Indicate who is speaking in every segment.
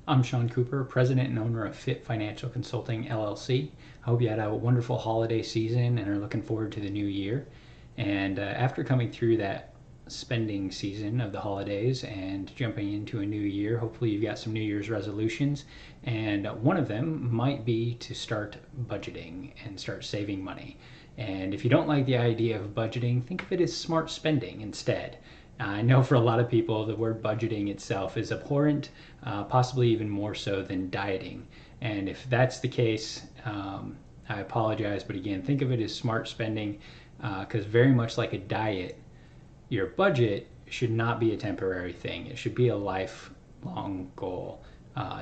Speaker 1: I'm Sean Cooper, president and owner of Fit Financial Consulting, LLC. I hope you had a wonderful holiday season and are looking forward to the new year. And after coming through that spending season of the holidays and jumping into a new year, hopefully you've got some New Year's resolutions. And one of them might be to start budgeting and start saving money. And if you don't like the idea of budgeting, think of it as smart spending instead. I know for a lot of people the word budgeting itself is abhorrent, possibly even more so than dieting. And if that's the case, I apologize, but again, think of it as smart spending, because very much like a diet, your budget should not be a temporary thing. It should be a lifelong goal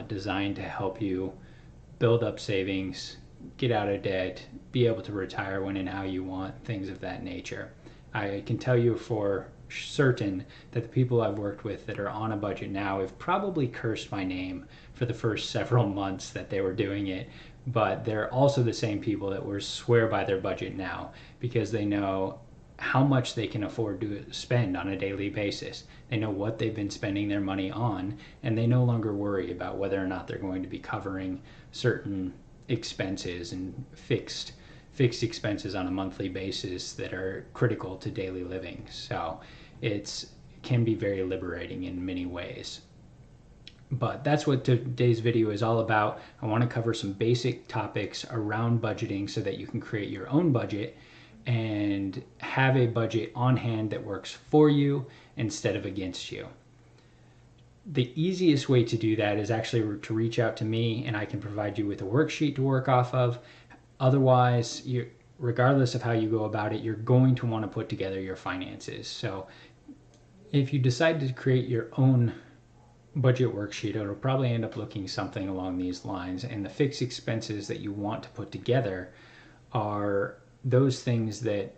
Speaker 1: designed to help you build up savings, get out of debt, be able to retire when and how you want, things of that nature. I can tell you for certain that the people I've worked with that are on a budget now have probably cursed my name for the first several months that they were doing it, but they're also the same people that will swear by their budget now because they know how much they can afford to spend on a daily basis. They know what they've been spending their money on, and they no longer worry about whether or not they're going to be covering certain expenses and fixed expenses on a monthly basis that are critical to daily living. So it can be very liberating in many ways. But that's what today's video is all about. I want to cover some basic topics around budgeting so that you can create your own budget and have a budget on hand that works for you instead of against you. The easiest way to do that is actually to reach out to me, and I can provide you with a worksheet to work off of. Otherwise, regardless of how you go about it, you're going to want to put together your finances. So if you decide to create your own budget worksheet, it'll probably end up looking something along these lines. And the fixed expenses that you want to put together are those things that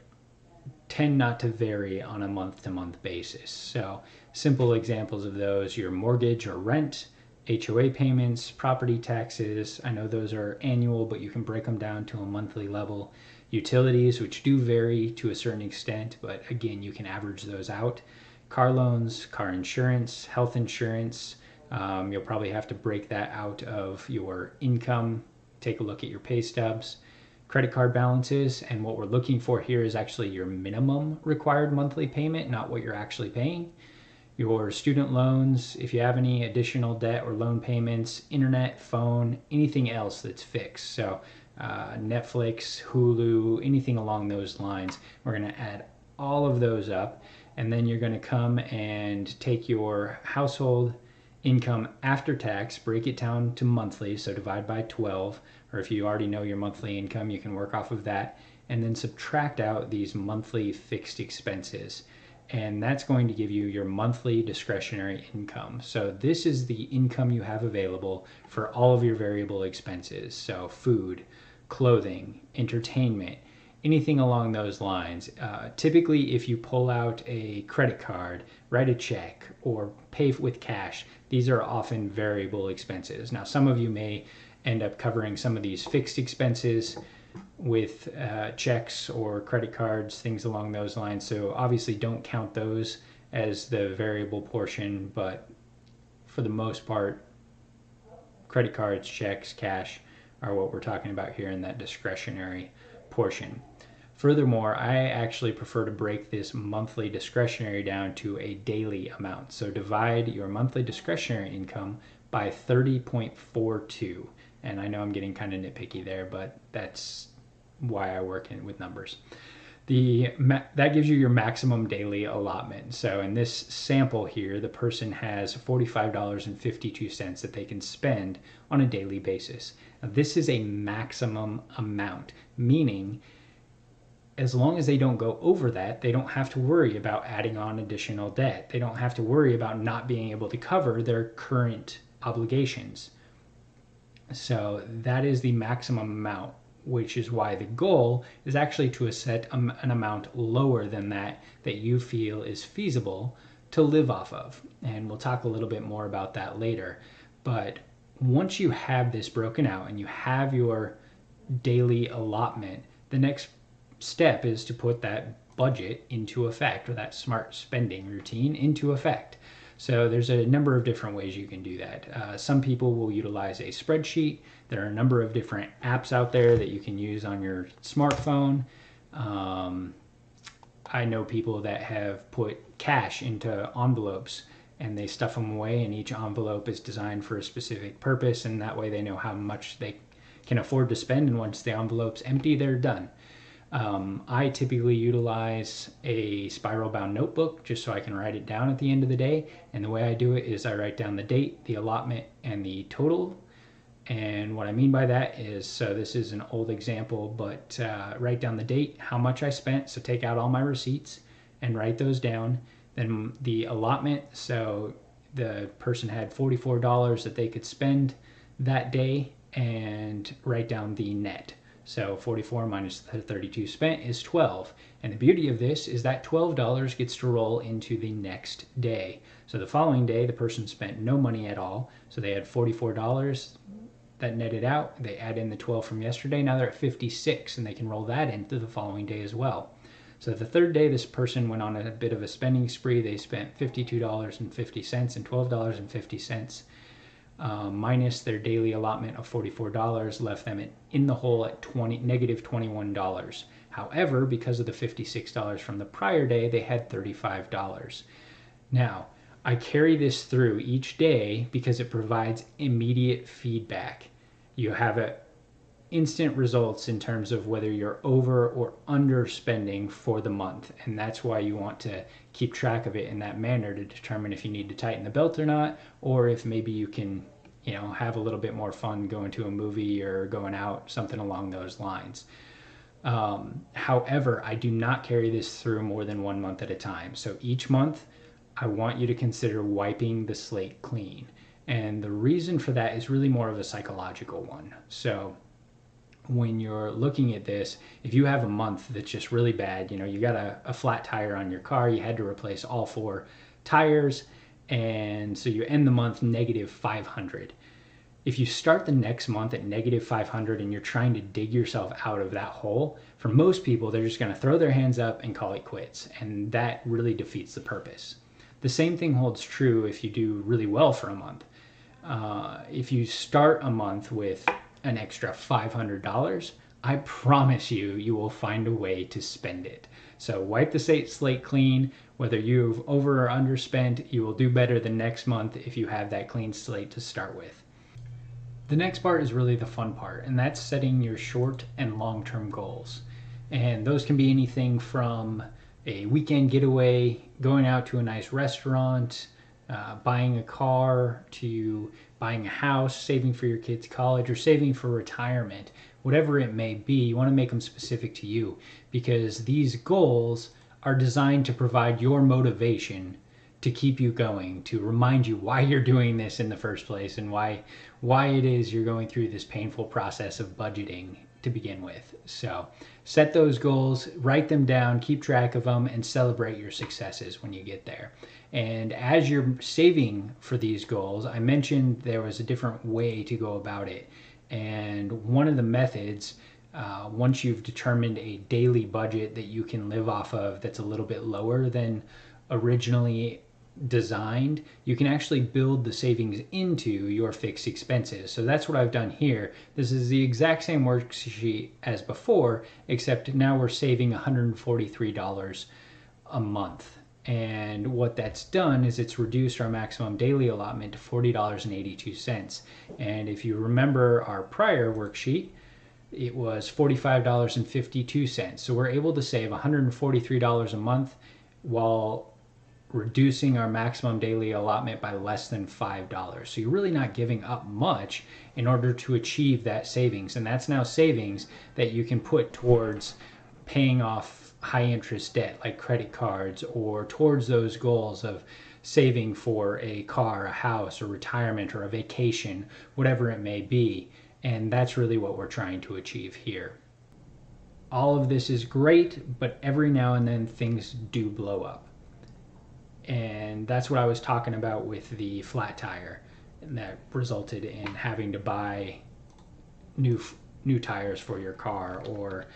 Speaker 1: tend not to vary on a month-to-month basis. So simple examples of those: your mortgage or rent, HOA payments, property taxes. I know those are annual, but you can break them down to a monthly level. Utilities, which do vary to a certain extent, but again, you can average those out. Car loans, car insurance, health insurance. You'll probably have to break that out of your income. Take a look at your pay stubs. Credit card balances, and what we're looking for here is actually your minimum required monthly payment, not what you're actually paying. Your student loans, if you have any additional debt or loan payments, internet, phone, anything else that's fixed. So Netflix, Hulu, anything along those lines. We're going to add all of those up, and then you're going to come and take your household income after tax, break it down to monthly, so divide by 12, or if you already know your monthly income, you can work off of that, and then subtract out these monthly fixed expenses. And that's going to give you your monthly discretionary income. So this is the income you have available for all of your variable expenses. So food, clothing, entertainment, anything along those lines. Typically, if you pull out a credit card, write a check, or pay with cash, these are often variable expenses. Now, some of you may end up covering some of these fixed expenses with checks or credit cards, things along those lines. So obviously don't count those as the variable portion, but for the most part, credit cards, checks, cash are what we're talking about here in that discretionary portion. Furthermore, I actually prefer to break this monthly discretionary down to a daily amount. So divide your monthly discretionary income by 30.42. And I know I'm getting kind of nitpicky there, but that's why I work with numbers. That gives you your maximum daily allotment. So in this sample here, the person has $45.52 that they can spend on a daily basis. Now, this is a maximum amount, meaning as long as they don't go over that, they don't have to worry about adding on additional debt. They don't have to worry about not being able to cover their current obligations. So that is the maximum amount, which is why the goal is actually to set an amount lower than that you feel is feasible to live off of. And we'll talk a little bit more about that later. But once you have this broken out and you have your daily allotment, the next step is to put that budget into effect, or that smart spending routine into effect. So there's a number of different ways you can do that. Some people will utilize a spreadsheet. There are a number of different apps out there that you can use on your smartphone. I know people that have put cash into envelopes and they stuff them away, and each envelope is designed for a specific purpose, and that way they know how much they can afford to spend, and once the envelope's empty, they're done. I typically utilize a spiral bound notebook just so I can write it down at the end of the day, and the way I do it is I write down the date, the allotment, and the total. And what I mean by that is, so this is an old example, but write down the date, how much I spent, so take out all my receipts and write those down. Then the allotment, so the person had $44 that they could spend that day, and write down the net. So 44 minus the 32 spent is 12. And the beauty of this is that $12 gets to roll into the next day. So the following day, the person spent no money at all. So they had $44 that netted out. They add in the 12 from yesterday. Now they're at 56, and they can roll that into the following day as well. So the third day, this person went on a bit of a spending spree. They spent $52.50 and $12.50. Minus their daily allotment of $44 left them in the hole at negative $21. However, because of the $56 from the prior day, they had $35. Now, I carry this through each day because it provides immediate feedback. You have instant results in terms of whether you're over or under spending for the month, and that's why you want to keep track of it in that manner to determine if you need to tighten the belt or not, or if maybe you can, have a little bit more fun going to a movie or going out, something along those lines. However, I do not carry this through more than 1 month at a time. So each month, I want you to consider wiping the slate clean. And the reason for that is really more of a psychological one. So when you're looking at this, if you have a month that's just really bad, you got a flat tire on your car, you had to replace all 4 tires, and so you end the month negative 500. If you start the next month at negative 500 and you're trying to dig yourself out of that hole, for most people, they're just going to throw their hands up and call it quits, and that really defeats the purpose. The same thing holds true if you do really well for a month. If you start a month with an extra $500, I promise you will find a way to spend it. So wipe the slate clean. Whether you've over or underspent, you will do better the next month if you have that clean slate to start with. The next part is really the fun part, and that's setting your short and long-term goals. And those can be anything from a weekend getaway, going out to a nice restaurant, buying a car, to buying a house, saving for your kids' college, or saving for retirement. Whatever it may be, you want to make them specific to you, because these goals are designed to provide your motivation to keep you going, to remind you why you're doing this in the first place, and why it is you're going through this painful process of budgeting to begin with. So set those goals, write them down, keep track of them, and celebrate your successes when you get there. And as you're saving for these goals, I mentioned there was a different way to go about it. And one of the methods, once you've determined a daily budget that you can live off of that's a little bit lower than originally designed, you can actually build the savings into your fixed expenses. So that's what I've done here. This is the exact same worksheet as before, except now we're saving $143 a month. And what that's done is it's reduced our maximum daily allotment to $40.82. And if you remember our prior worksheet, it was $45.52. So we're able to save $143 a month while reducing our maximum daily allotment by less than $5. So you're really not giving up much in order to achieve that savings. And that's now savings that you can put towards paying off high interest debt like credit cards, or towards those goals of saving for a car, a house, or retirement, or a vacation, whatever it may be. And that's really what we're trying to achieve here. All of this is great, but every now and then things do blow up. And that's what I was talking about with the flat tire, and that resulted in having to buy new tires for your car, or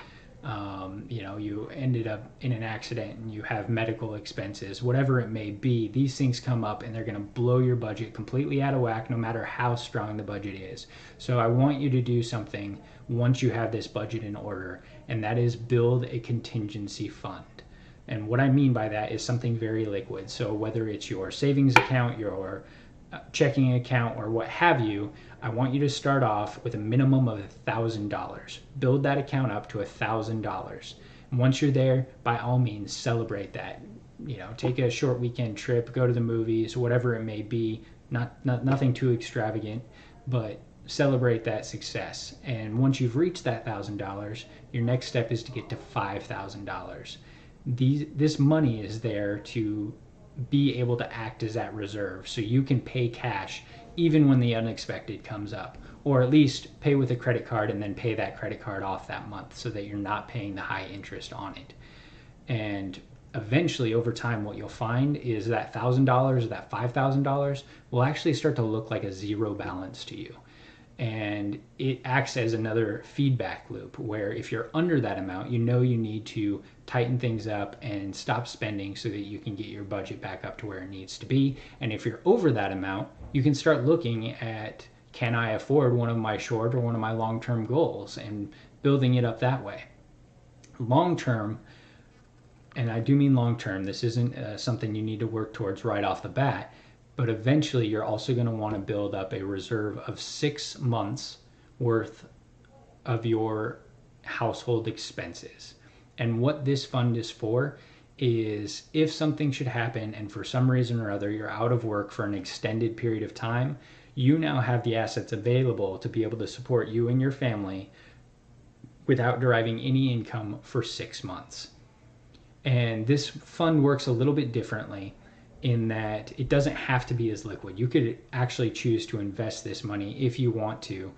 Speaker 1: you ended up in an accident and you have medical expenses, whatever it may be, these things come up and they're going to blow your budget completely out of whack no matter how strong the budget is. So I want you to do something once you have this budget in order, and that is build a contingency fund. And what I mean by that is something very liquid. So whether it's your savings account, your checking account, or what have you, I want you to start off with a minimum of $1,000. Build that account up to $1,000. And once you're there, by all means, celebrate that. Take a short weekend trip, go to the movies, whatever it may be. Nothing too extravagant, but celebrate that success. And once you've reached that $1,000, your next step is to get to $5,000. This money is there to be able to act as that reserve, so you can pay cash even when the unexpected comes up, or at least pay with a credit card and then pay that credit card off that month so that you're not paying the high interest on it. And eventually, over time, what you'll find is that $1,000 or that $5,000 will actually start to look like a zero balance to you. And it acts as another feedback loop where if you're under that amount, you need to tighten things up and stop spending so that you can get your budget back up to where it needs to be. And if you're over that amount, you can start looking at, can I afford one of my short or one of my long-term goals, and building it up that way. Long-term, and I do mean long-term, this isn't something you need to work towards right off the bat, but eventually you're also going to want to build up a reserve of 6 months worth of your household expenses. And what this fund is for is if something should happen and for some reason or other you're out of work for an extended period of time, you now have the assets available to be able to support you and your family without deriving any income for 6 months. And this fund works a little bit differently in that it doesn't have to be as liquid. You could actually choose to invest this money if you want to,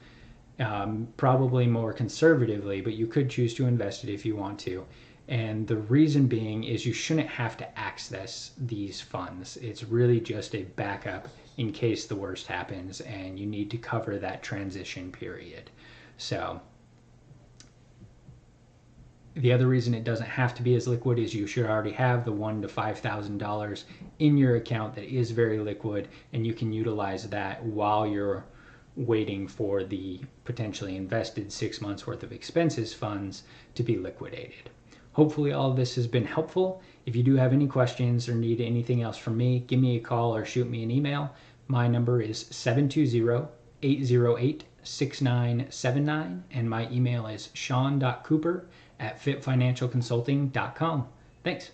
Speaker 1: probably more conservatively, but you could choose to invest it if you want to. And the reason being is you shouldn't have to access these funds. It's really just a backup in case the worst happens and you need to cover that transition period. So the other reason it doesn't have to be as liquid is you should already have the $1,000 to $5,000 in your account that is very liquid, and you can utilize that while you're waiting for the potentially invested 6 months worth of expenses funds to be liquidated. Hopefully all of this has been helpful. If you do have any questions or need anything else from me, give me a call or shoot me an email. My number is 720-808-6979, and my email is sean.cooper@fitfinancialconsulting.com. Thanks.